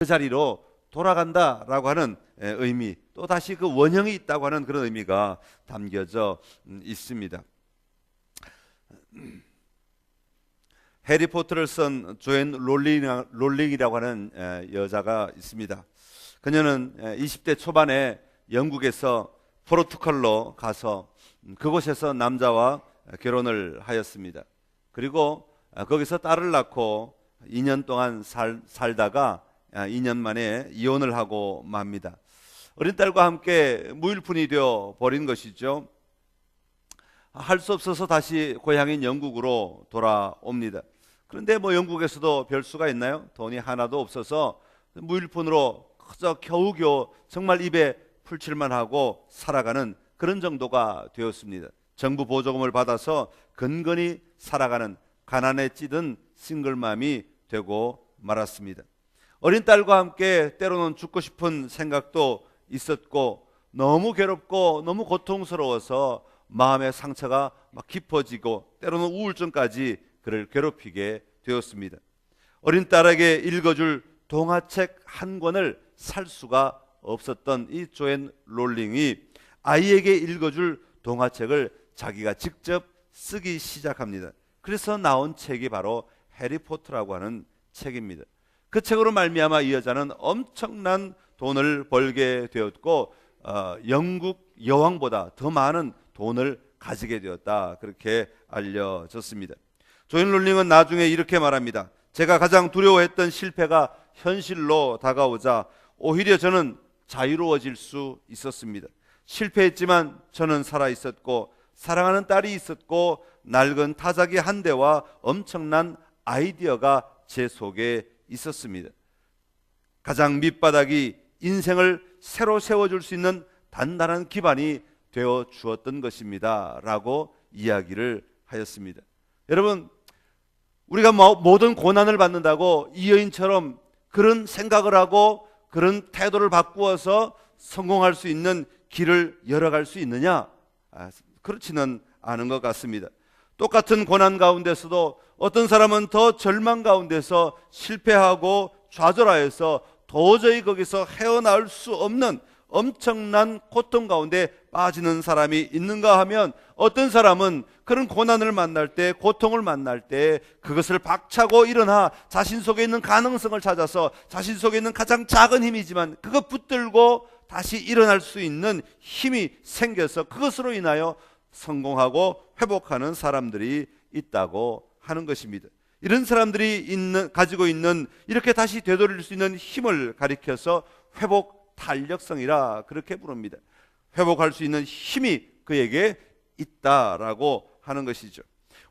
그 자리로 돌아간다라고 하는 의미, 또 다시 그 원형이 있다고 하는 그런 의미가 담겨져 있습니다. 해리포터를 쓴 조앤 롤링이라고 하는 여자가 있습니다. 그녀는 20대 초반에 영국에서 포르투갈로 가서 그곳에서 남자와 결혼을 하였습니다. 그리고 거기서 딸을 낳고 2년 동안 살다가 2년 만에 이혼을 하고 맙니다. 어린 딸과 함께 무일푼이 되어 버린 것이죠. 할 수 없어서 다시 고향인 영국으로 돌아옵니다. 그런데 영국에서도 별 수가 있나요? 돈이 하나도 없어서 무일푼으로 그저 겨우겨우 정말 입에 풀칠만 하고 살아가는 그런 정도가 되었습니다. 정부 보조금을 받아서 근근히 살아가는 가난에 찌든 싱글맘이 되고 말았습니다. 어린 딸과 함께 때로는 죽고 싶은 생각도 있었고, 너무 괴롭고 너무 고통스러워서 마음의 상처가 막 깊어지고 때로는 우울증까지 그를 괴롭히게 되었습니다. 어린 딸에게 읽어줄 동화책 한 권을 살 수가 없었던 이 조앤 롤링이 아이에게 읽어줄 동화책을 자기가 직접 쓰기 시작합니다. 그래서 나온 책이 바로 해리포터라고 하는 책입니다. 그 책으로 말미암아 이 여자는 엄청난 돈을 벌게 되었고 영국 여왕보다 더 많은 돈을 가지게 되었다, 그렇게 알려졌습니다. 조앤 롤링은 나중에 이렇게 말합니다. 제가 가장 두려워했던 실패가 현실로 다가오자 오히려 저는 자유로워질 수 있었습니다. 실패했지만 저는 살아있었고 사랑하는 딸이 있었고 낡은 타자기 한 대와 엄청난 아이디어가 제 속에 있었습니다. 가장 밑바닥이 인생을 새로 세워줄 수 있는 단단한 기반이 되어 주었던 것입니다 라고 이야기를 하였습니다. 여러분, 우리가 모든 고난을 받는다고 이 여인처럼 그런 생각을 하고 그런 태도를 바꾸어서 성공할 수 있는 길을 열어갈 수 있느냐? 그렇지는 않은 것 같습니다. 똑같은 고난 가운데서도 어떤 사람은 더 절망 가운데서 실패하고 좌절하여서 도저히 거기서 헤어나올 수 없는 엄청난 고통 가운데 빠지는 사람이 있는가 하면, 어떤 사람은 그런 고난을 만날 때, 고통을 만날 때 그것을 박차고 일어나 자신 속에 있는 가능성을 찾아서 자신 속에 있는 가장 작은 힘이지만 그것 붙들고 다시 일어날 수 있는 힘이 생겨서 그것으로 인하여 성공하고 회복하는 사람들이 있다고 하는 것입니다. 이런 사람들이 가지고 있는 이렇게 다시 되돌릴 수 있는 힘을 가리켜서 회복 탄력성이라 그렇게 부릅니다. 회복할 수 있는 힘이 그에게 있다라고 하는 것이죠.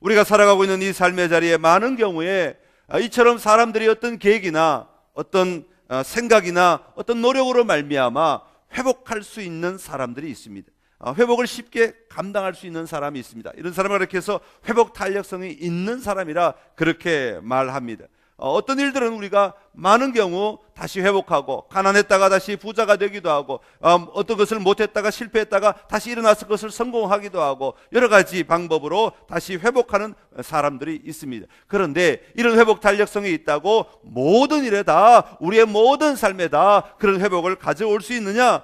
우리가 살아가고 있는 이 삶의 자리에 많은 경우에 이처럼 사람들이 어떤 계획이나 어떤 생각이나 어떤 노력으로 말미암아 회복할 수 있는 사람들이 있습니다. 회복을 쉽게 감당할 수 있는 사람이 있습니다. 이런 사람을 그렇게 해서 회복 탄력성이 있는 사람이라 그렇게 말합니다. 어떤 일들은 우리가 많은 경우 다시 회복하고, 가난했다가 다시 부자가 되기도 하고, 어떤 것을 못했다가 실패했다가 다시 일어나서 그것을 성공하기도 하고, 여러 가지 방법으로 다시 회복하는 사람들이 있습니다. 그런데 이런 회복 탄력성이 있다고 모든 일에 다, 우리의 모든 삶에 다 그런 회복을 가져올 수 있느냐?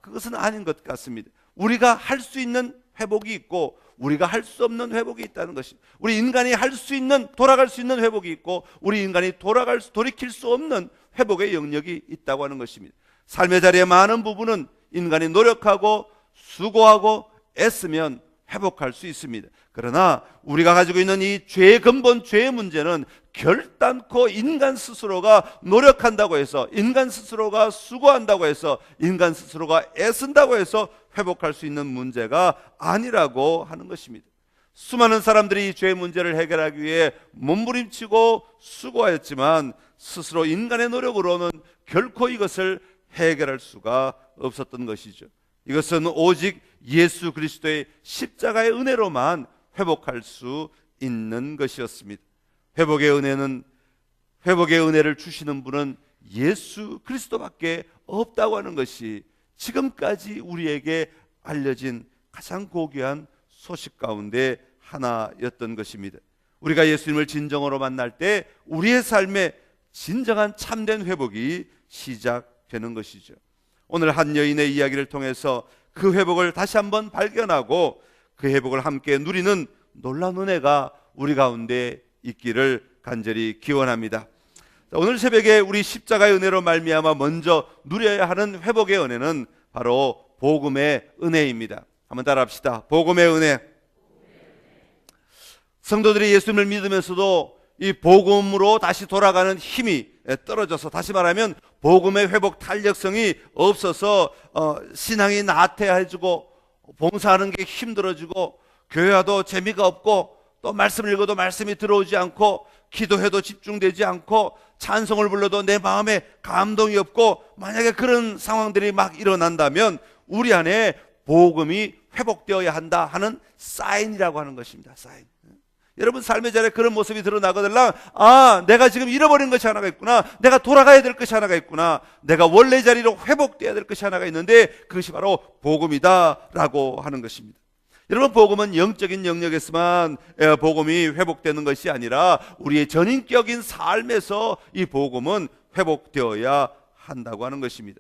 그것은 아닌 것 같습니다. 우리가 할 수 있는 회복이 있고 우리가 할 수 없는 회복이 있다는 것입니다. 우리 인간이 할 수 있는, 돌아갈 수 있는 회복이 있고 우리 인간이 돌이킬 수 없는 회복의 영역이 있다고 하는 것입니다. 삶의 자리의 많은 부분은 인간이 노력하고 수고하고 애쓰면 회복할 수 있습니다. 그러나 우리가 가지고 있는 이 죄의 근본, 죄의 문제는 결단코 인간 스스로가 노력한다고 해서, 인간 스스로가 수고한다고 해서, 인간 스스로가 애쓴다고 해서 회복할 수 있는 문제가 아니라고 하는 것입니다. 수많은 사람들이 이 죄의 문제를 해결하기 위해 몸부림치고 수고하였지만 스스로 인간의 노력으로는 결코 이것을 해결할 수가 없었던 것이죠. 이것은 오직 예수 그리스도의 십자가의 은혜로만 회복할 수 있는 것이었습니다. 회복의 은혜를 주시는 분은 예수 그리스도밖에 없다고 하는 것이 지금까지 우리에게 알려진 가장 고귀한 소식 가운데 하나였던 것입니다. 우리가 예수님을 진정으로 만날 때 우리의 삶에 진정한 참된 회복이 시작되는 것이죠. 오늘 한 여인의 이야기를 통해서 그 회복을 다시 한번 발견하고 그 회복을 함께 누리는 놀라운 은혜가 우리 가운데 있기를 간절히 기원합니다. 오늘 새벽에 우리 십자가의 은혜로 말미암아 먼저 누려야 하는 회복의 은혜는 바로 복음의 은혜입니다. 한번 따라합시다. 복음의 은혜. 성도들이 예수님을 믿으면서도 이 복음으로 다시 돌아가는 힘이 떨어져서, 다시 말하면 복음의 회복 탄력성이 없어서 신앙이 나태해지고 봉사하는 게 힘들어지고 교회 와도 재미가 없고 또 말씀을 읽어도 말씀이 들어오지 않고 기도해도 집중되지 않고 찬송을 불러도 내 마음에 감동이 없고, 만약에 그런 상황들이 막 일어난다면 우리 안에 복음이 회복되어야 한다 하는 사인이라고 하는 것입니다. 사인. 여러분 삶의 자리에 그런 모습이 드러나거든요. 아, 내가 지금 잃어버린 것이 하나가 있구나. 내가 돌아가야 될 것이 하나가 있구나. 내가 원래 자리로 회복되어야 될 것이 하나가 있는데 그것이 바로 복음이다라고 하는 것입니다. 여러분, 복음은 영적인 영역에서만 복음이 회복되는 것이 아니라 우리의 전인격인 삶에서 이 복음은 회복되어야 한다고 하는 것입니다.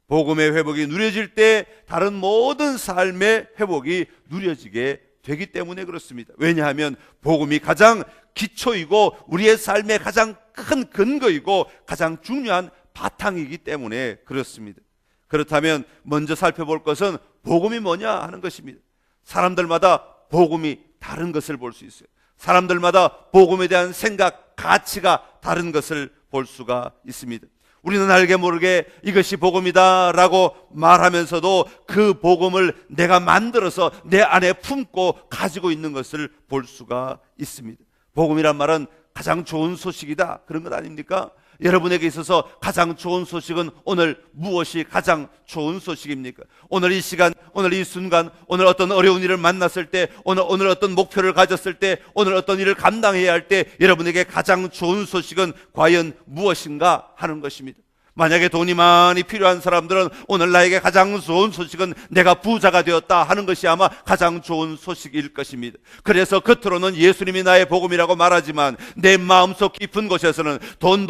복음의 회복이 누려질 때 다른 모든 삶의 회복이 누려지게 되기 때문에 그렇습니다. 왜냐하면 복음이 가장 기초이고 우리의 삶의 가장 큰 근거이고 가장 중요한 바탕이기 때문에 그렇습니다. 그렇다면 먼저 살펴볼 것은 복음이 뭐냐 하는 것입니다. 사람들마다 복음이 다른 것을 볼 수 있어요. 사람들마다 복음에 대한 생각, 가치가 다른 것을 볼 수가 있습니다. 우리는 알게 모르게 이것이 복음이다 라고 말하면서도 그 복음을 내가 만들어서 내 안에 품고 가지고 있는 것을 볼 수가 있습니다. 복음이란 말은 가장 좋은 소식이다, 그런 것 아닙니까? 여러분에게 있어서 가장 좋은 소식은 오늘 무엇이 가장 좋은 소식입니까? 오늘 이 시간, 오늘 이 순간, 오늘 어떤 어려운 일을 만났을 때, 오늘 어떤 목표를 가졌을 때, 오늘 어떤 일을 감당해야 할 때 여러분에게 가장 좋은 소식은 과연 무엇인가 하는 것입니다. 만약에 돈이 많이 필요한 사람들은 오늘 나에게 가장 좋은 소식은 내가 부자가 되었다 하는 것이 아마 가장 좋은 소식일 것입니다. 그래서 겉으로는 예수님이 나의 복음이라고 말하지만 내 마음속 깊은 곳에서는 돈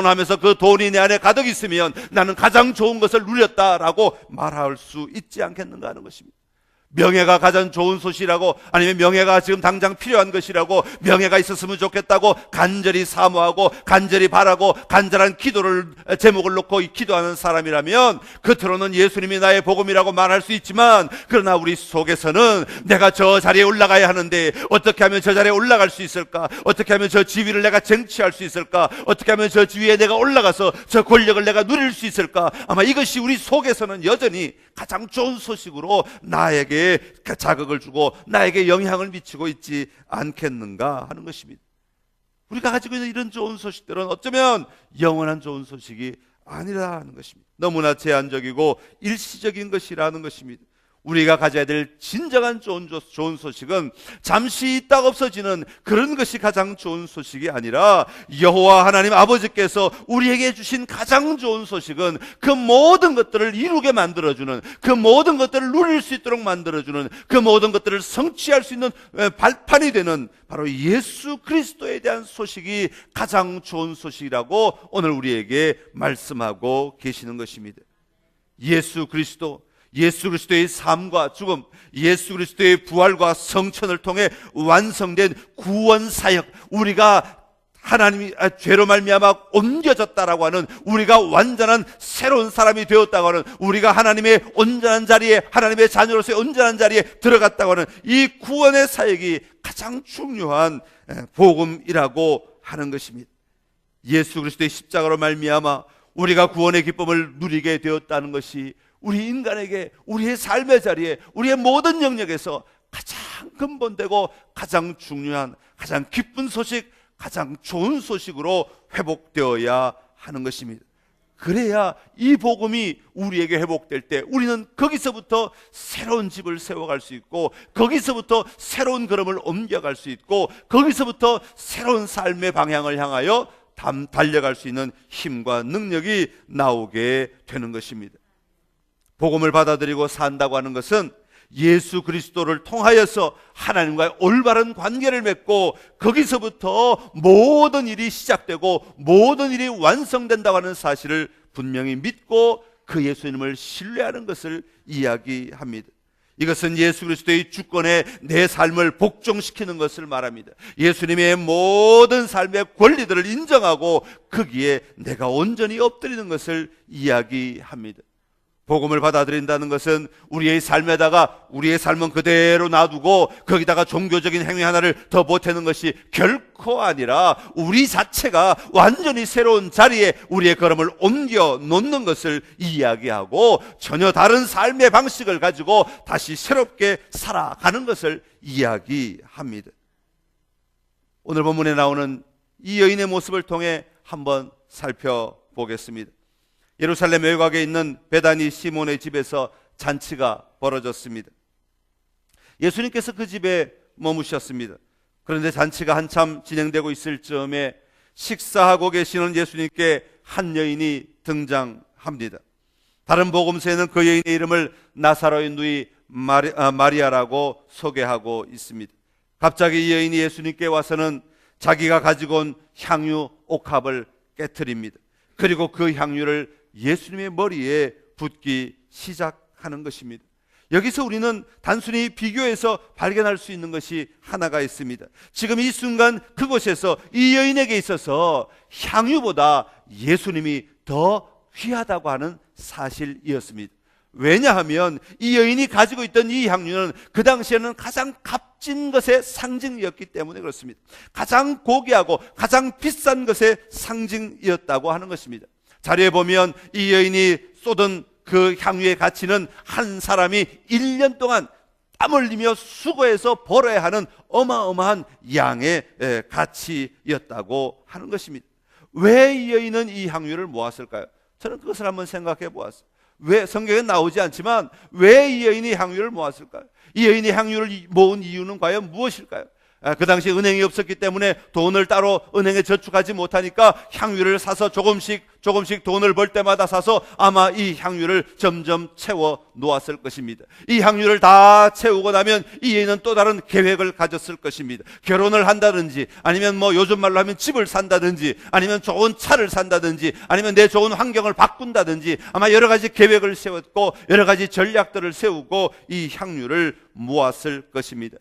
하면서 그 돈이 내 안에 가득 있으면 나는 가장 좋은 것을 누렸다라고 말할 수 있지 않겠는가 하는 것입니다. 명예가 가장 좋은 소식이라고, 아니면 명예가 지금 당장 필요한 것이라고, 명예가 있었으면 좋겠다고 간절히 사모하고 간절히 바라고 간절한 기도를 제목을 놓고 기도하는 사람이라면 겉으로는 예수님이 나의 복음이라고 말할 수 있지만, 그러나 우리 속에서는 내가 저 자리에 올라가야 하는데 어떻게 하면 저 자리에 올라갈 수 있을까? 어떻게 하면 저 지위를 내가 쟁취할 수 있을까? 어떻게 하면 저 지위에 내가 올라가서 저 권력을 내가 누릴 수 있을까? 아마 이것이 우리 속에서는 여전히 가장 좋은 소식으로 나에게 자극을 주고 나에게 영향을 미치고 있지 않겠는가 하는 것입니다. 우리가 가지고 있는 이런 좋은 소식들은 어쩌면 영원한 좋은 소식이 아니라는 것입니다. 너무나 제한적이고 일시적인 것이라는 것입니다. 우리가 가져야 될 진정한 좋은 소식은 잠시 있다가 없어지는 그런 것이 가장 좋은 소식이 아니라, 여호와 하나님 아버지께서 우리에게 주신 가장 좋은 소식은 그 모든 것들을 이루게 만들어주는, 그 모든 것들을 누릴 수 있도록 만들어주는, 그 모든 것들을 성취할 수 있는 발판이 되는 바로 예수 그리스도에 대한 소식이 가장 좋은 소식이라고 오늘 우리에게 말씀하고 계시는 것입니다. 예수 그리스도의 삶과 죽음, 예수 그리스도의 부활과 성천을 통해 완성된 구원 사역, 우리가 하나님이 죄로 말미암아 옮겨졌다라고 하는, 우리가 완전한 새로운 사람이 되었다고 하는, 우리가 하나님의 온전한 자리에, 하나님의 자녀로서의 온전한 자리에 들어갔다고 하는 이 구원의 사역이 가장 중요한 복음이라고 하는 것입니다. 예수 그리스도의 십자가로 말미암아 우리가 구원의 기쁨을 누리게 되었다는 것이 우리 인간에게 우리의 삶의 자리에, 우리의 모든 영역에서 가장 근본되고 가장 중요한, 가장 기쁜 소식, 가장 좋은 소식으로 회복되어야 하는 것입니다. 그래야 이 복음이 우리에게 회복될 때 우리는 거기서부터 새로운 집을 세워갈 수 있고, 거기서부터 새로운 걸음을 옮겨갈 수 있고, 거기서부터 새로운 삶의 방향을 향하여 달려갈 수 있는 힘과 능력이 나오게 되는 것입니다. 복음을 받아들이고 산다고 하는 것은 예수 그리스도를 통하여서 하나님과의 올바른 관계를 맺고 거기서부터 모든 일이 시작되고 모든 일이 완성된다고 하는 사실을 분명히 믿고 그 예수님을 신뢰하는 것을 이야기합니다. 이것은 예수 그리스도의 주권에 내 삶을 복종시키는 것을 말합니다. 예수님의 모든 삶의 권리들을 인정하고 거기에 내가 온전히 엎드리는 것을 이야기합니다. 복음을 받아들인다는 것은 우리의 삶에다가 우리의 삶은 그대로 놔두고 거기다가 종교적인 행위 하나를 더 보태는 것이 결코 아니라 우리 자체가 완전히 새로운 자리에 우리의 걸음을 옮겨 놓는 것을 이야기하고 전혀 다른 삶의 방식을 가지고 다시 새롭게 살아가는 것을 이야기합니다. 오늘 본문에 나오는 이 여인의 모습을 통해 한번 살펴보겠습니다. 예루살렘 외곽에 있는 베다니 시몬의 집에서 잔치가 벌어졌습니다. 예수님께서 그 집에 머무셨습니다. 그런데 잔치가 한참 진행되고 있을 즈음에 식사하고 계시는 예수님께 한 여인이 등장합니다. 다른 복음서에는 그 여인의 이름을 나사로의 누이 마리아라고 소개하고 있습니다. 갑자기 이 여인이 예수님께 와서는 자기가 가지고 온 향유 옥합을 깨트립니다. 그리고 그 향유를 예수님의 머리에 붓기 시작하는 것입니다. 여기서 우리는 단순히 비교해서 발견할 수 있는 것이 하나가 있습니다. 지금 이 순간 그곳에서 이 여인에게 있어서 향유보다 예수님이 더 귀하다고 하는 사실이었습니다. 왜냐하면 이 여인이 가지고 있던 이 향유는 그 당시에는 가장 값진 것의 상징이었기 때문에 그렇습니다. 가장 고귀하고 가장 비싼 것의 상징이었다고 하는 것입니다. 자료에 보면 이 여인이 쏟은 그 향유의 가치는 한 사람이 1년 동안 땀 흘리며 수고해서 벌어야 하는 어마어마한 양의 가치였다고 하는 것입니다. 왜 이 여인은 이 향유를 모았을까요? 저는 그것을 한번 생각해 보았어요. 왜 성경에 나오지 않지만 왜 이 여인이 향유를 모았을까요? 이 여인이 향유를 모은 이유는 과연 무엇일까요? 그 당시 은행이 없었기 때문에 돈을 따로 은행에 저축하지 못하니까 향유를 사서 조금씩 돈을 벌 때마다 사서 아마 이 향유를 점점 채워 놓았을 것입니다. 이 향유를 다 채우고 나면 이 여인은 또 다른 계획을 가졌을 것입니다. 결혼을 한다든지 아니면 요즘 말로 하면 집을 산다든지 아니면 좋은 차를 산다든지 아니면 내 좋은 환경을 바꾼다든지 아마 여러 가지 계획을 세웠고 여러 가지 전략들을 세우고 이 향유를 모았을 것입니다.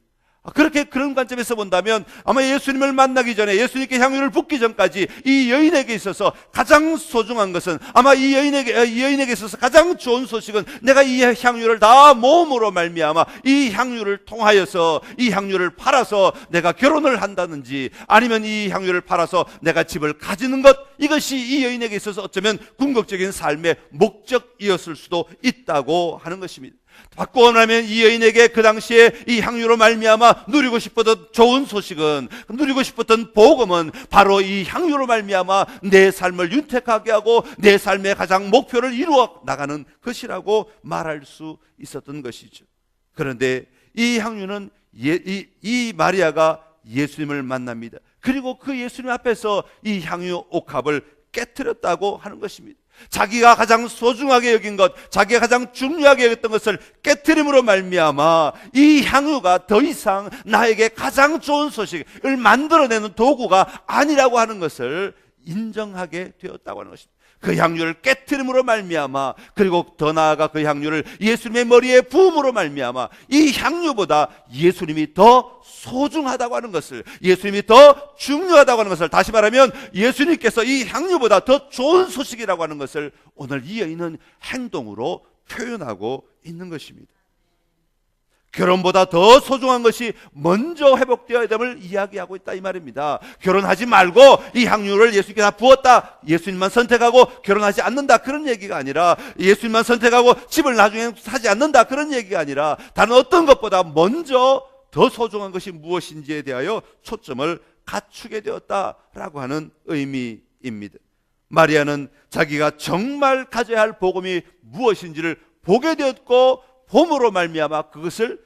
그런 관점에서 본다면 아마 예수님을 만나기 전에 예수님께 향유를 붓기 전까지 이 여인에게 있어서 가장 소중한 것은 아마 이 여인에게 있어서 가장 좋은 소식은 내가 이 향유를 다 모음으로 말미암아 이 향유를 통하여서 이 향유를 팔아서 내가 결혼을 한다든지 아니면 이 향유를 팔아서 내가 집을 가지는 것, 이것이 이 여인에게 있어서 어쩌면 궁극적인 삶의 목적이었을 수도 있다고 하는 것입니다. 바꾸고 나면 이 여인에게 그 당시에 이 향유로 말미암아 누리고 싶었던 좋은 소식은, 누리고 싶었던 복음은 바로 이 향유로 말미암아 내 삶을 윤택하게 하고 내 삶의 가장 목표를 이루어 나가는 것이라고 말할 수 있었던 것이죠. 그런데 이 향유는 이 마리아가 예수님을 만납니다. 그리고 그 예수님 앞에서 이 향유 옥합을 깨트렸다고 하는 것입니다. 자기가 가장 소중하게 여긴 것, 자기가 가장 중요하게 여겼던 것을 깨트림으로 말미암아 이 향유가 더 이상 나에게 가장 좋은 소식을 만들어내는 도구가 아니라고 하는 것을 인정하게 되었다고 하는 것입니다. 그 향유를 깨트림으로 말미암아, 그리고 더 나아가 그 향유를 예수님의 머리에 부음으로 말미암아 이 향유보다 예수님이 더 소중하다고 하는 것을, 예수님이 더 중요하다고 하는 것을, 다시 말하면 예수님께서 이 향유보다 더 좋은 소식이라고 하는 것을 오늘 이 여인은 행동으로 표현하고 있는 것입니다. 결혼보다 더 소중한 것이 먼저 회복되어야 됨을 이야기하고 있다 이 말입니다. 결혼하지 말고 이 향유를 예수님께 다 부었다, 예수님만 선택하고 결혼하지 않는다, 그런 얘기가 아니라, 예수님만 선택하고 집을 나중에 사지 않는다, 그런 얘기가 아니라 다른 어떤 것보다 먼저 더 소중한 것이 무엇인지에 대하여 초점을 갖추게 되었다라고 하는 의미입니다. 마리아는 자기가 정말 가져야 할 복음이 무엇인지를 보게 되었고 봄으로 말미암아 그것을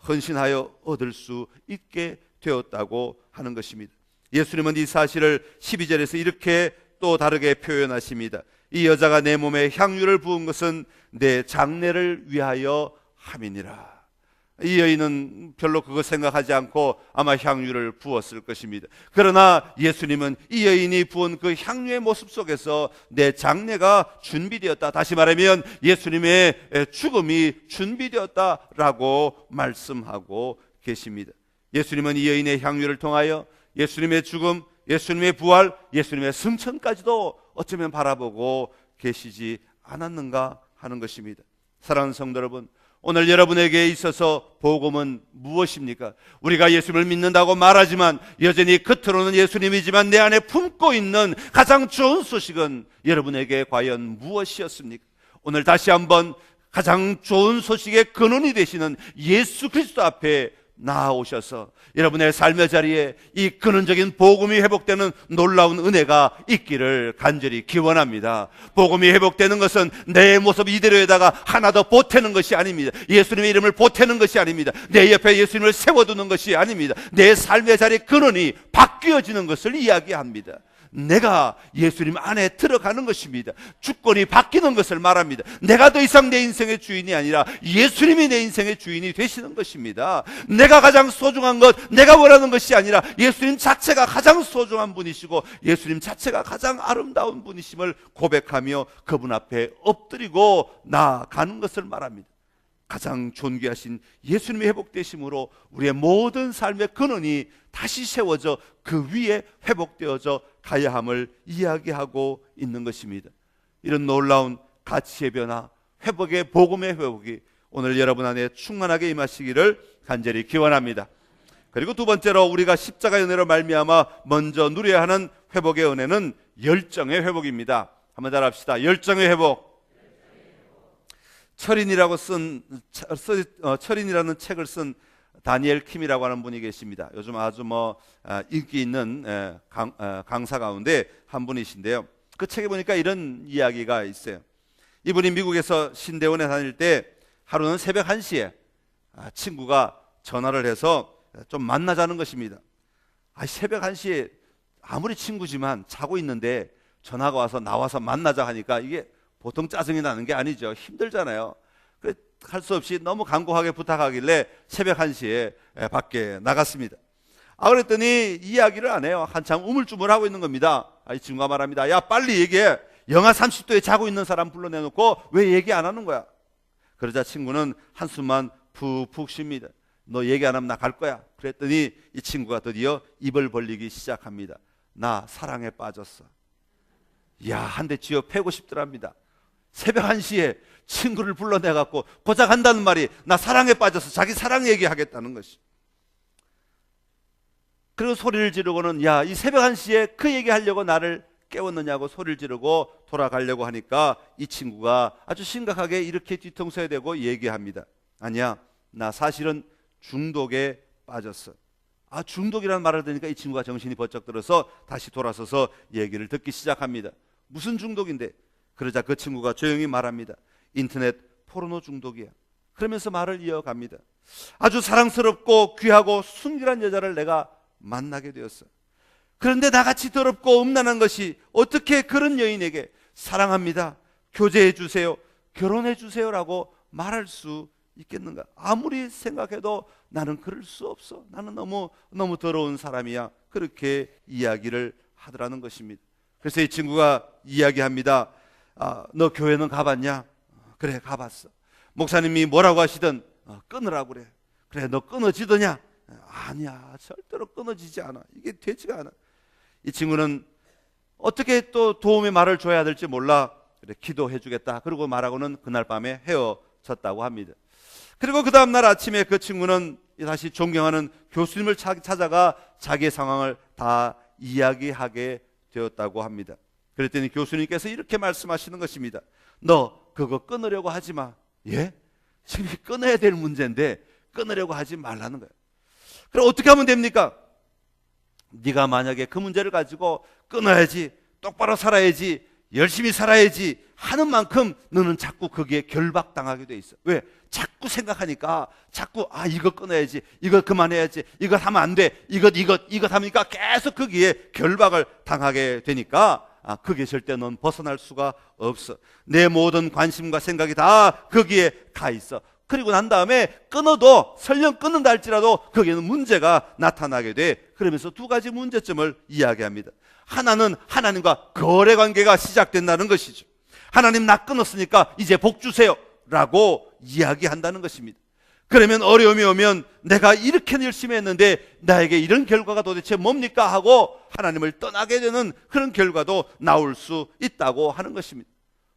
헌신하여 얻을 수 있게 되었다고 하는 것입니다. 예수님은 이 사실을 12절에서 이렇게 또 다르게 표현하십니다. 이 여자가 내 몸에 향유를 부은 것은 내 장례를 위하여 함이니라. 이 여인은 별로 그거 생각하지 않고 아마 향유를 부었을 것입니다. 그러나 예수님은 이 여인이 부은 그 향유의 모습 속에서 내 장례가 준비되었다, 다시 말하면 예수님의 죽음이 준비되었다라고 말씀하고 계십니다. 예수님은 이 여인의 향유를 통하여 예수님의 죽음, 예수님의 부활, 예수님의 승천까지도 어쩌면 바라보고 계시지 않았는가 하는 것입니다. 사랑하는 성도 여러분, 오늘 여러분에게 있어서 복음은 무엇입니까? 우리가 예수님을 믿는다고 말하지만 여전히 겉으로는 예수님이지만 내 안에 품고 있는 가장 좋은 소식은 여러분에게 과연 무엇이었습니까? 오늘 다시 한번 가장 좋은 소식의 근원이 되시는 예수 그리스도 앞에 나아오셔서 여러분의 삶의 자리에 이 근원적인 복음이 회복되는 놀라운 은혜가 있기를 간절히 기원합니다. 복음이 회복되는 것은 내 모습 이대로에다가 하나 더 보태는 것이 아닙니다. 예수님의 이름을 보태는 것이 아닙니다. 내 옆에 예수님을 세워두는 것이 아닙니다. 내 삶의 자리 근원이 바뀌어지는 것을 이야기합니다. 내가 예수님 안에 들어가는 것입니다. 주권이 바뀌는 것을 말합니다. 내가 더 이상 내 인생의 주인이 아니라 예수님이 내 인생의 주인이 되시는 것입니다. 내가 가장 소중한 것, 내가 원하는 것이 아니라 예수님 자체가 가장 소중한 분이시고 예수님 자체가 가장 아름다운 분이심을 고백하며 그분 앞에 엎드리고 나아가는 것을 말합니다. 가장 존귀하신 예수님의 회복되심으로 우리의 모든 삶의 근원이 다시 세워져 그 위에 회복되어져 가야 함을 이야기하고 있는 것입니다. 이런 놀라운 가치의 변화, 회복의 복음의 회복이 오늘 여러분 안에 충만하게 임하시기를 간절히 기원합니다. 그리고 두 번째로 우리가 십자가의 은혜로 말미암아 먼저 누려야 하는 회복의 은혜는 열정의 회복입니다. 한번 따라합시다. 열정의 회복. 철인이라고 철인이라는 책을 쓴 다니엘 킴이라고 하는 분이 계십니다. 요즘 아주 인기 있는 강사 가운데 한 분이신데요. 그 책에 보니까 이런 이야기가 있어요. 이분이 미국에서 신대원에 다닐 때 하루는 새벽 1시에 친구가 전화를 해서 좀 만나자는 것입니다. 새벽 1시에 아무리 친구지만 자고 있는데 전화가 와서 나와서 만나자 하니까 이게 보통 짜증이 나는 게 아니죠. 힘들잖아요. 할 수 없이 너무 간곡하게 부탁하길래 새벽 1시에 밖에 나갔습니다. 그랬더니 이야기를 안 해요. 한참 우물쭈물하고 있는 겁니다. 이 친구가 말합니다. 야, 빨리 얘기해. 영하 30도에 자고 있는 사람 불러내놓고 왜 얘기 안 하는 거야? 그러자 친구는 한숨만 푹푹 쉽니다. 너 얘기 안 하면 나 갈 거야. 그랬더니 이 친구가 드디어 입을 벌리기 시작합니다. 나 사랑에 빠졌어. 이야, 한 대 쥐어 패고 싶더랍니다. 새벽 1시에 친구를 불러내갖고 고작 한다는 말이 나 사랑에 빠져서 자기 사랑 얘기하겠다는 것이. 그리고 소리를 지르고는 야, 이 새벽 1시에 그 얘기하려고 나를 깨웠느냐고 소리를 지르고 돌아가려고 하니까 이 친구가 아주 심각하게 이렇게 뒤통수에 대고 얘기합니다. 아니야, 나 사실은 중독에 빠졌어. 중독이라는 말을 들으니까 이 친구가 정신이 번쩍 들어서 다시 돌아서서 얘기를 듣기 시작합니다. 무슨 중독인데? 그러자 그 친구가 조용히 말합니다. 인터넷 포르노 중독이야. 그러면서 말을 이어갑니다. 아주 사랑스럽고 귀하고 순결한 여자를 내가 만나게 되었어. 그런데 나같이 더럽고 음란한 것이 어떻게 그런 여인에게 사랑합니다, 교제해 주세요, 결혼해 주세요라고 말할 수 있겠는가? 아무리 생각해도 나는 그럴 수 없어. 나는 너무 더러운 사람이야. 그렇게 이야기를 하더라는 것입니다. 그래서 이 친구가 이야기합니다. 너 교회는 가봤냐? 그래, 가봤어. 목사님이 뭐라고 하시든 끊으라고 그래. 그래, 너 끊어지더냐? 아니야, 절대로 끊어지지 않아. 이게 되지가 않아. 이 친구는 어떻게 또 도움의 말을 줘야 될지 몰라. 그래, 기도해 주겠다. 그러고 말하고는 그날 밤에 헤어졌다고 합니다. 그리고 그 다음날 아침에 그 친구는 다시 존경하는 교수님을 찾아가 자기의 상황을 다 이야기하게 되었다고 합니다. 그랬더니 교수님께서 이렇게 말씀하시는 것입니다. 너 그거 끊으려고 하지 마. 예? 지금 끊어야 될 문제인데 끊으려고 하지 말라는 거예요. 그럼 어떻게 하면 됩니까? 네가 만약에 그 문제를 가지고 끊어야지, 똑바로 살아야지, 열심히 살아야지 하는 만큼 너는 자꾸 거기에 결박당하게 돼 있어. 왜? 자꾸 생각하니까 자꾸 이거 끊어야지, 이거 그만해야지, 이거 하면 안 돼, 이것 하니까 계속 거기에 결박을 당하게 되니까 거기에 절대 넌 벗어날 수가 없어. 내 모든 관심과 생각이 다 거기에 가 있어. 그리고 난 다음에 끊어도, 설령 끊는다 할지라도 거기에는 문제가 나타나게 돼. 그러면서 두 가지 문제점을 이야기합니다. 하나는 하나님과 거래 관계가 시작된다는 것이죠. 하나님 나 끊었으니까 이제 복 주세요 라고 이야기한다는 것입니다. 그러면 어려움이 오면 내가 이렇게 열심히 했는데 나에게 이런 결과가 도대체 뭡니까 하고 하나님을 떠나게 되는 그런 결과도 나올 수 있다고 하는 것입니다.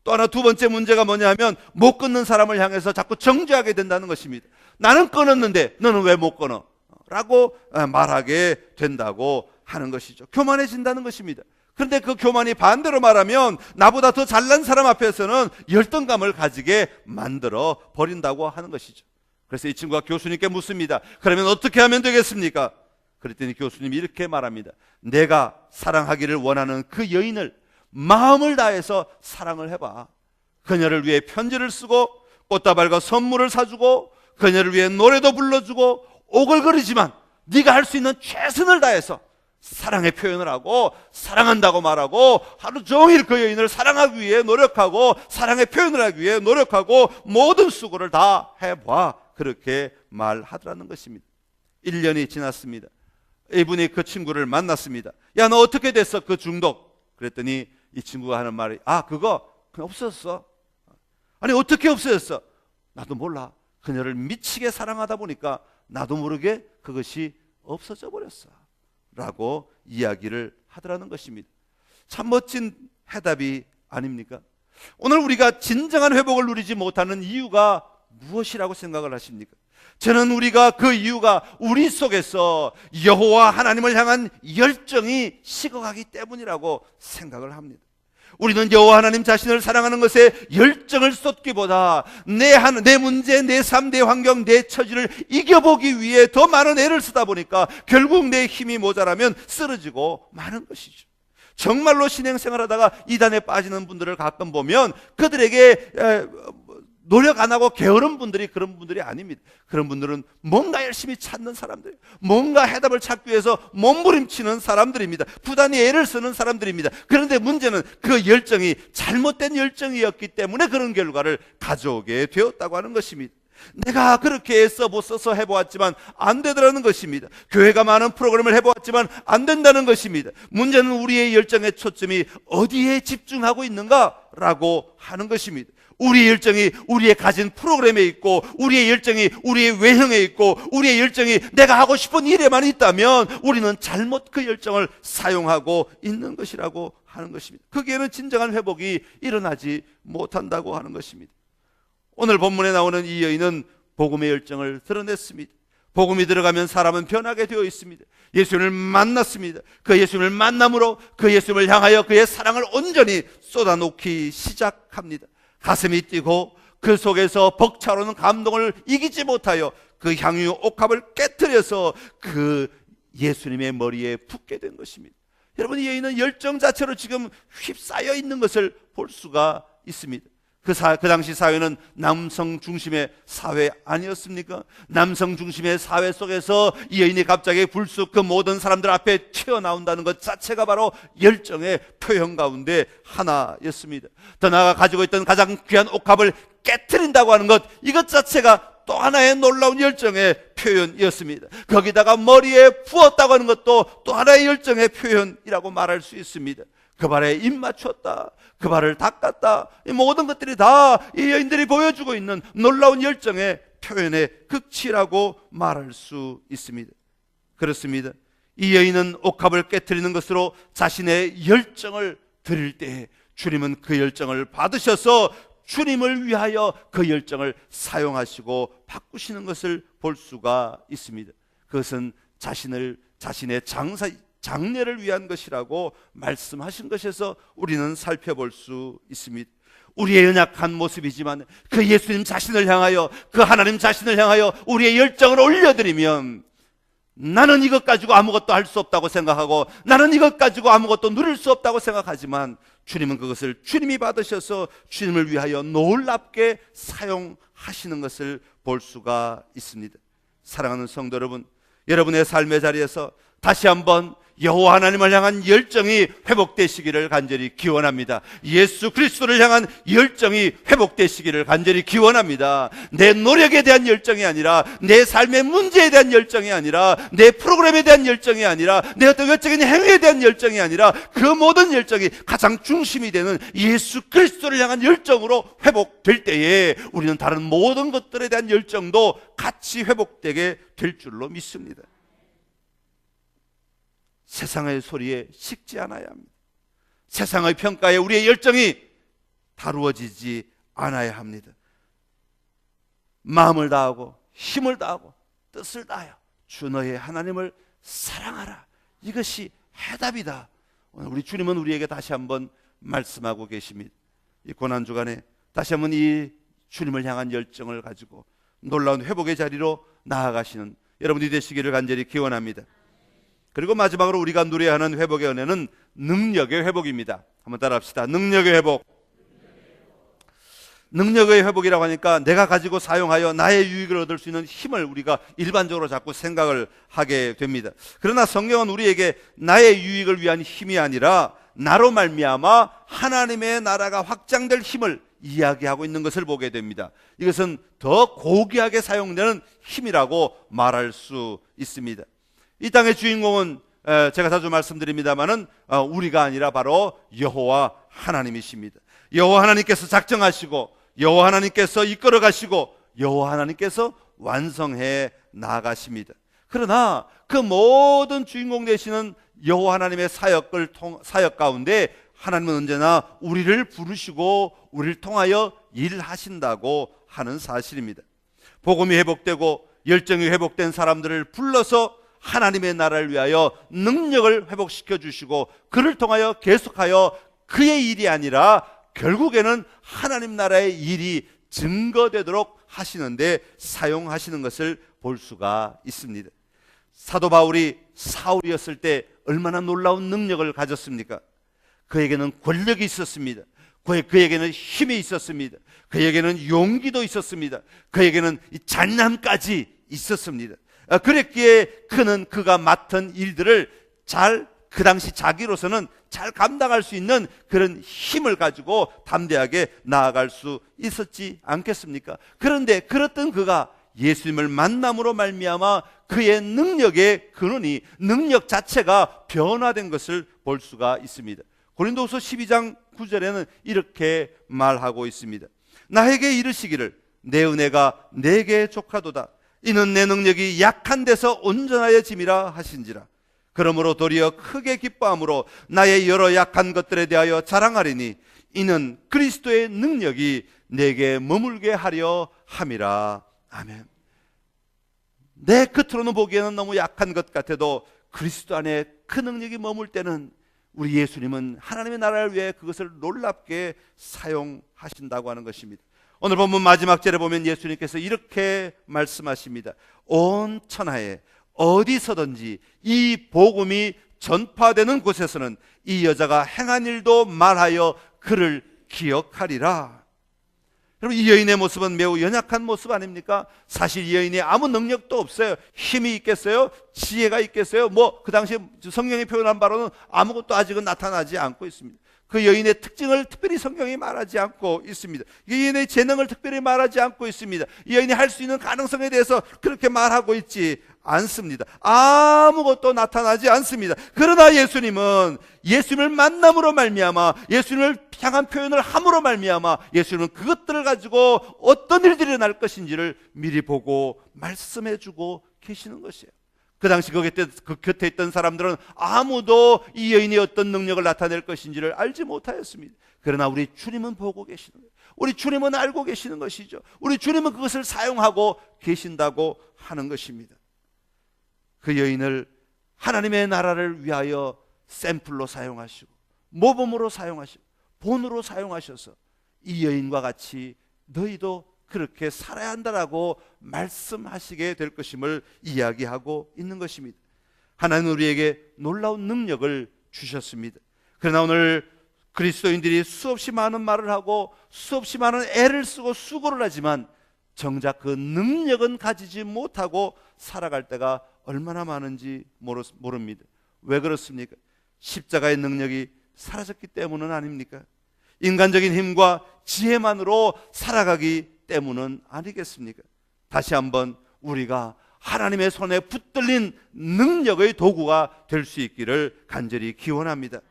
또 하나 두 번째 문제가 뭐냐면 못 끊는 사람을 향해서 자꾸 정죄하게 된다는 것입니다. 나는 끊었는데 너는 왜 못 끊어? 라고 말하게 된다고 하는 것이죠. 교만해진다는 것입니다. 그런데 그 교만이 반대로 말하면 나보다 더 잘난 사람 앞에서는 열등감을 가지게 만들어 버린다고 하는 것이죠. 그래서 이 친구가 교수님께 묻습니다. 그러면 어떻게 하면 되겠습니까? 그랬더니 교수님이 이렇게 말합니다. 내가 사랑하기를 원하는 그 여인을 마음을 다해서 사랑을 해봐. 그녀를 위해 편지를 쓰고 꽃다발과 선물을 사주고 그녀를 위해 노래도 불러주고 오글거리지만 네가 할 수 있는 최선을 다해서 사랑의 표현을 하고 사랑한다고 말하고 하루 종일 그 여인을 사랑하기 위해 노력하고 사랑의 표현을 하기 위해 노력하고 모든 수고를 다 해봐. 그렇게 말하더라는 것입니다. 1년이 지났습니다. 이분이 그 친구를 만났습니다. 야, 너 어떻게 됐어? 그 중독. 그랬더니 이 친구가 하는 말이 그거 그냥 없어졌어. 아니 어떻게 없어졌어? 나도 몰라. 그녀를 미치게 사랑하다 보니까 나도 모르게 그것이 없어져 버렸어 라고 이야기를 하더라는 것입니다. 참 멋진 해답이 아닙니까? 오늘 우리가 진정한 회복을 누리지 못하는 이유가 무엇이라고 생각을 하십니까? 저는 우리가 그 이유가 우리 속에서 여호와 하나님을 향한 열정이 식어가기 때문이라고 생각을 합니다. 우리는 여호와 하나님 자신을 사랑하는 것에 열정을 쏟기보다 내 문제, 내 삶, 내 환경, 내 처지를 이겨보기 위해 더 많은 애를 쓰다 보니까 결국 내 힘이 모자라면 쓰러지고 마는 것이죠. 정말로 신앙생활하다가 이단에 빠지는 분들을 가끔 보면 그들에게 노력 안 하고 게으른 분들이 그런 분들이 아닙니다. 그런 분들은 뭔가 열심히 찾는 사람들, 뭔가 해답을 찾기 위해서 몸부림치는 사람들입니다. 부단히 애를 쓰는 사람들입니다. 그런데 문제는 그 열정이 잘못된 열정이었기 때문에 그런 결과를 가져오게 되었다고 하는 것입니다. 내가 그렇게 써서 해보았지만 안 되더라는 것입니다. 교회가 많은 프로그램을 해보았지만 안 된다는 것입니다. 문제는 우리의 열정의 초점이 어디에 집중하고 있는가라고 하는 것입니다. 우리의 열정이 우리의 가진 프로그램에 있고 우리의 열정이 우리의 외형에 있고 우리의 열정이 내가 하고 싶은 일에만 있다면 우리는 잘못 그 열정을 사용하고 있는 것이라고 하는 것입니다. 거기에는 진정한 회복이 일어나지 못한다고 하는 것입니다. 오늘 본문에 나오는 이 여인은 복음의 열정을 드러냈습니다. 복음이 들어가면 사람은 변하게 되어 있습니다. 예수님을 만났습니다. 그 예수님을 만남으로 그 예수님을 향하여 그의 사랑을 온전히 쏟아놓기 시작합니다. 가슴이 뛰고 그 속에서 벅차오르는 감동을 이기지 못하여 그 향유 옥합을 깨트려서 그 예수님의 머리에 붓게 된 것입니다. 여러분, 이 여인은 열정 자체로 지금 휩싸여 있는 것을 볼 수가 있습니다. 그 당시 사회는 남성 중심의 사회 아니었습니까? 남성 중심의 사회 속에서 이 여인이 갑자기 불쑥 그 모든 사람들 앞에 튀어나온다는 것 자체가 바로 열정의 표현 가운데 하나였습니다. 더 나아가 가지고 있던 가장 귀한 옥합을 깨트린다고 하는 것, 이것 자체가 또 하나의 놀라운 열정의 표현이었습니다. 거기다가 머리에 부었다고 하는 것도 또 하나의 열정의 표현이라고 말할 수 있습니다. 그 발에 입 맞췄다, 그 발을 닦았다, 이 모든 것들이 다 이 여인들이 보여주고 있는 놀라운 열정의 표현의 극치라고 말할 수 있습니다. 그렇습니다. 이 여인은 옥합을 깨트리는 것으로 자신의 열정을 드릴 때 주님은 그 열정을 받으셔서 주님을 위하여 그 열정을 사용하시고 바꾸시는 것을 볼 수가 있습니다. 그것은 자신의 장래를 위한 것이라고 말씀하신 것에서 우리는 살펴볼 수 있습니다. 우리의 연약한 모습이지만 그 예수님 자신을 향하여, 그 하나님 자신을 향하여 우리의 열정을 올려드리면 나는 이것 가지고 아무것도 할 수 없다고 생각하고 나는 이것 가지고 아무것도 누릴 수 없다고 생각하지만 주님은 그것을 주님이 받으셔서 주님을 위하여 놀랍게 사용하시는 것을 볼 수가 있습니다. 사랑하는 성도 여러분, 여러분의 삶의 자리에서 다시 한번 여호와 하나님을 향한 열정이 회복되시기를 간절히 기원합니다. 예수 그리스도를 향한 열정이 회복되시기를 간절히 기원합니다. 내 노력에 대한 열정이 아니라, 내 삶의 문제에 대한 열정이 아니라, 내 프로그램에 대한 열정이 아니라, 내 어떤 외적인 행위에 대한 열정이 아니라, 그 모든 열정이 가장 중심이 되는 예수 그리스도를 향한 열정으로 회복될 때에 우리는 다른 모든 것들에 대한 열정도 같이 회복되게 될 줄로 믿습니다. 세상의 소리에 식지 않아야 합니다. 세상의 평가에 우리의 열정이 다루어지지 않아야 합니다. 마음을 다하고 힘을 다하고 뜻을 다하여 주 너의 하나님을 사랑하라. 이것이 해답이다. 오늘 우리 주님은 우리에게 다시 한번 말씀하고 계십니다. 이 고난주간에 다시 한번 이 주님을 향한 열정을 가지고 놀라운 회복의 자리로 나아가시는 여러분이 되시기를 간절히 기원합니다. 그리고 마지막으로 우리가 누려야 하는 회복의 은혜는 능력의 회복입니다. 한번 따라합시다. 능력의 회복. 능력의 회복이라고 하니까 내가 가지고 사용하여 나의 유익을 얻을 수 있는 힘을 우리가 일반적으로 자꾸 생각을 하게 됩니다. 그러나 성경은 우리에게 나의 유익을 위한 힘이 아니라 나로 말미암아 하나님의 나라가 확장될 힘을 이야기하고 있는 것을 보게 됩니다. 이것은 더 고귀하게 사용되는 힘이라고 말할 수 있습니다. 이 땅의 주인공은 제가 자주 말씀드립니다마는 우리가 아니라 바로 여호와 하나님이십니다. 여호와 하나님께서 작정하시고, 여호와 하나님께서 이끌어 가시고, 여호와 하나님께서 완성해 나가십니다. 그러나 그 모든 주인공 되시는 여호와 하나님의 사역 가운데 하나님은 언제나 우리를 부르시고 우리를 통하여 일하신다고 하는 사실입니다. 복음이 회복되고 열정이 회복된 사람들을 불러서 하나님의 나라를 위하여 능력을 회복시켜 주시고, 그를 통하여 계속하여 그의 일이 아니라 결국에는 하나님 나라의 일이 증거되도록 하시는데 사용하시는 것을 볼 수가 있습니다. 사도 바울이 사울이었을 때 얼마나 놀라운 능력을 가졌습니까? 그에게는 권력이 있었습니다. 그에게는 힘이 있었습니다. 그에게는 용기도 있었습니다. 그에게는 잔념까지 있었습니다. 그랬기에 그는 그가 맡은 일들을 그 당시 자기로서는 잘 감당할 수 있는 그런 힘을 가지고 담대하게 나아갈 수 있었지 않겠습니까? 그런데 그랬던 그가 예수님을 만남으로 말미암아 그의 능력의 근원이, 능력 자체가 변화된 것을 볼 수가 있습니다. 고린도후서 12장 9절에는 이렇게 말하고 있습니다. 나에게 이르시기를 내 은혜가 내게 족하도다. 이는 내 능력이 약한 데서 온전하여 짐이라 하신지라. 그러므로 도리어 크게 기뻐함으로 나의 여러 약한 것들에 대하여 자랑하리니 이는 그리스도의 능력이 내게 머물게 하려 함이라. 아멘. 내 겉으로는 보기에는 너무 약한 것 같아도 그리스도 안에 그 능력이 머물 때는 우리 예수님은 하나님의 나라를 위해 그것을 놀랍게 사용하신다고 하는 것입니다. 오늘 본문 마지막 절에 보면 예수님께서 이렇게 말씀하십니다. 온 천하에 어디서든지 이 복음이 전파되는 곳에서는 이 여자가 행한 일도 말하여 그를 기억하리라. 여러분, 이 여인의 모습은 매우 연약한 모습 아닙니까? 사실 이 여인이 아무 능력도 없어요. 힘이 있겠어요? 지혜가 있겠어요? 그 당시 성경이 표현한 바로는 아무것도 아직은 나타나지 않고 있습니다. 그 여인의 특징을 특별히 성경이 말하지 않고 있습니다. 이 여인의 재능을 특별히 말하지 않고 있습니다. 이 여인이 할 수 있는 가능성에 대해서 그렇게 말하고 있지 않습니다. 아무것도 나타나지 않습니다. 그러나 예수님은 예수님을 만남으로 말미암아, 예수님을 향한 표현을 함으로 말미암아 예수님은 그것들을 가지고 어떤 일들이 날 것인지를 미리 보고 말씀해주고 계시는 것이에요. 그 당시 그 곁에 있던 사람들은 아무도 이 여인이 어떤 능력을 나타낼 것인지를 알지 못하였습니다. 그러나 우리 주님은 보고 계시는 거예요. 우리 주님은 알고 계시는 것이죠. 우리 주님은 그것을 사용하고 계신다고 하는 것입니다. 그 여인을 하나님의 나라를 위하여 샘플로 사용하시고 모범으로 사용하시고 본으로 사용하셔서 이 여인과 같이 너희도 그렇게 살아야 한다라고 말씀하시게 될 것임을 이야기하고 있는 것입니다. 하나님은 우리에게 놀라운 능력을 주셨습니다. 그러나 오늘 그리스도인들이 수없이 많은 말을 하고 수없이 많은 애를 쓰고 수고를 하지만 정작 그 능력은 가지지 못하고 살아갈 때가 얼마나 많은지 모릅니다. 왜 그렇습니까? 십자가의 능력이 사라졌기 때문은 아닙니까? 인간적인 힘과 지혜만으로 살아가기 때문은 아니겠습니까? 다시 한번 우리가 하나님의 손에 붙들린 능력의 도구가 될 수 있기를 간절히 기원합니다.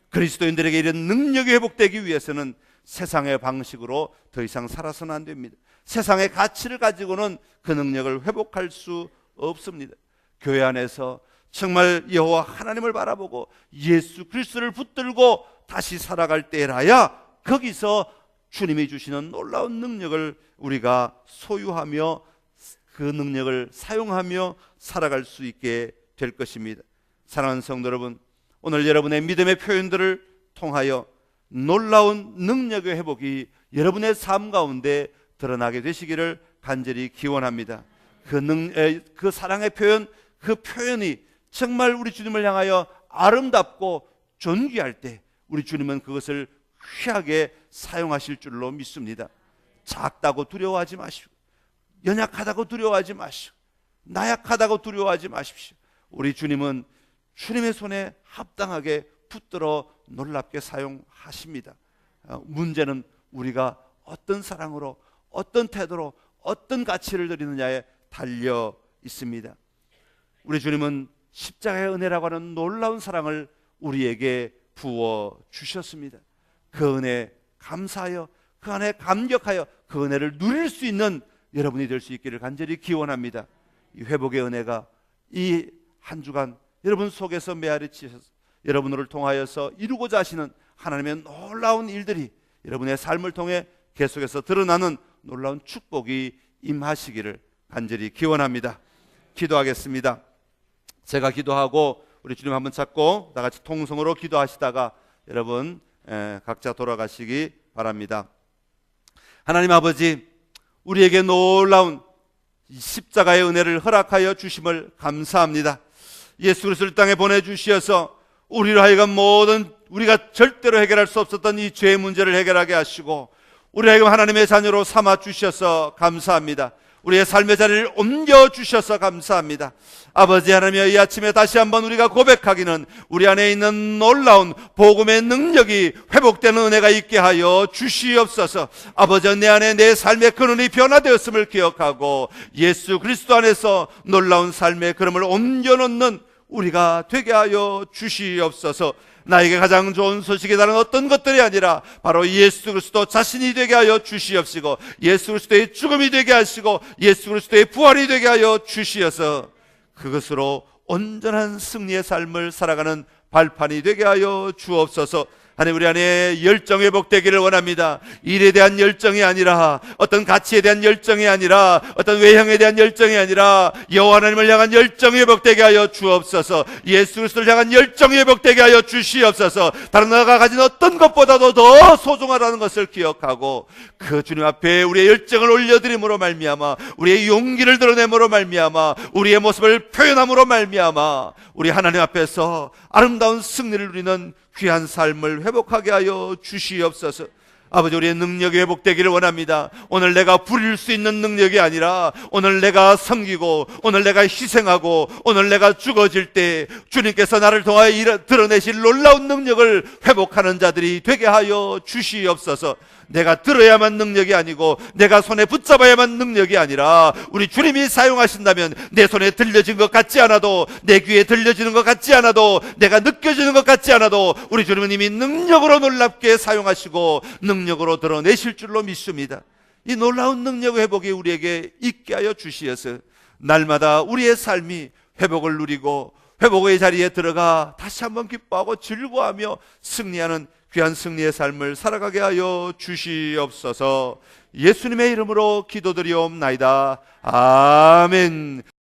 그리스도인들에게 이런 능력이 회복되기 위해서는 세상의 방식으로 더 이상 살아서는 안 됩니다. 세상의 가치를 가지고는 그 능력을 회복할 수 없습니다. 교회 안에서 정말 여호와 하나님을 바라보고 예수 그리스도를 붙들고 다시 살아갈 때라야 거기서 주님이 주시는 놀라운 능력을 우리가 소유하며 그 능력을 사용하며 살아갈 수 있게 될 것입니다. 사랑하는 성도 여러분, 오늘 여러분의 믿음의 표현들을 통하여 놀라운 능력의 회복이 여러분의 삶 가운데 드러나게 되시기를 간절히 기원합니다. 그 사랑의 표현, 그 표현이 정말 우리 주님을 향하여 아름답고 존귀할 때 우리 주님은 그것을 귀하게 사용하실 줄로 믿습니다. 작다고 두려워하지 마시고, 연약하다고 두려워하지 마시고, 나약하다고 두려워하지 마십시오. 우리 주님은 주님의 손에 합당하게 붙들어 놀랍게 사용하십니다. 문제는 우리가 어떤 사랑으로, 어떤 태도로, 어떤 가치를 드리느냐에 달려 있습니다. 우리 주님은 십자가의 은혜라고 하는 놀라운 사랑을 우리에게 부어 주셨습니다. 그 은혜 감사하여, 그 안에 감격하여 그 은혜를 누릴 수 있는 여러분이 될 수 있기를 간절히 기원합니다. 이 회복의 은혜가 이 한 주간 여러분 속에서 메아리치셔서 여러분을 통하여서 이루고자 하시는 하나님의 놀라운 일들이 여러분의 삶을 통해 계속해서 드러나는 놀라운 축복이 임하시기를 간절히 기원합니다. 기도하겠습니다. 제가 기도하고 우리 주님 한번 찾고 다 같이 통성으로 기도하시다가 여러분 각자 돌아가시기 바랍니다. 하나님 아버지, 우리에게 놀라운 십자가의 은혜를 허락하여 주심을 감사합니다. 예수 그리스도를 땅에 보내주시어서 우리로 하여금 모든 우리가 절대로 해결할 수 없었던 이 죄의 문제를 해결하게 하시고 우리 하여금 하나님의 자녀로 삼아 주셔서 감사합니다. 우리의 삶의 자리를 옮겨주셔서 감사합니다. 아버지 하나님, 이 아침에 다시 한번 우리가 고백하기는 우리 안에 있는 놀라운 복음의 능력이 회복되는 은혜가 있게 하여 주시옵소서. 아버지, 내 안에 내 삶의 근원이 변화되었음을 기억하고 예수 그리스도 안에서 놀라운 삶의 걸음을 옮겨놓는 우리가 되게 하여 주시옵소서. 나에게 가장 좋은 소식이 다른 어떤 것들이 아니라 바로 예수 그리스도 자신이 되게 하여 주시옵시고 예수 그리스도의 죽음이 되게 하시고 예수 그리스도의 부활이 되게 하여 주시어서 그것으로 온전한 승리의 삶을 살아가는 발판이 되게 하여 주옵소서. 하나님, 우리 안에 열정 회복되기를 원합니다. 일에 대한 열정이 아니라, 어떤 가치에 대한 열정이 아니라, 어떤 외형에 대한 열정이 아니라 여호와 하나님을 향한 열정이 회복되게 하여 주옵소서. 예수 그리스도를 향한 열정이 회복되게 하여 주시옵소서. 다른 나라가 가진 어떤 것보다도 더 소중하다는 것을 기억하고 그 주님 앞에 우리의 열정을 올려드림으로 말미암아, 우리의 용기를 드러냄으로 말미암아, 우리의 모습을 표현함으로 말미암아 우리 하나님 앞에서 아름다운 승리를 누리는 귀한 삶을 회복하게 하여 주시옵소서. 아버지, 우리의 능력이 회복되기를 원합니다. 오늘 내가 부릴 수 있는 능력이 아니라 오늘 내가 섬기고 오늘 내가 희생하고 오늘 내가 죽어질 때 주님께서 나를 통하여 드러내실 놀라운 능력을 회복하는 자들이 되게 하여 주시옵소서. 내가 들어야만 능력이 아니고 내가 손에 붙잡아야만 능력이 아니라 우리 주님이 사용하신다면 내 손에 들려진 것 같지 않아도, 내 귀에 들려지는 것 같지 않아도, 내가 느껴지는 것 같지 않아도 우리 주님은 이미 능력으로 놀랍게 사용하시고 능력으로 드러내실 줄로 믿습니다. 이 놀라운 능력 회복이 우리에게 있게 하여 주시어서 날마다 우리의 삶이 회복을 누리고 회복의 자리에 들어가 다시 한번 기뻐하고 즐거워하며 승리하는 귀한 승리의 삶을 살아가게 하여 주시옵소서. 예수님의 이름으로 기도드리옵나이다. 아멘.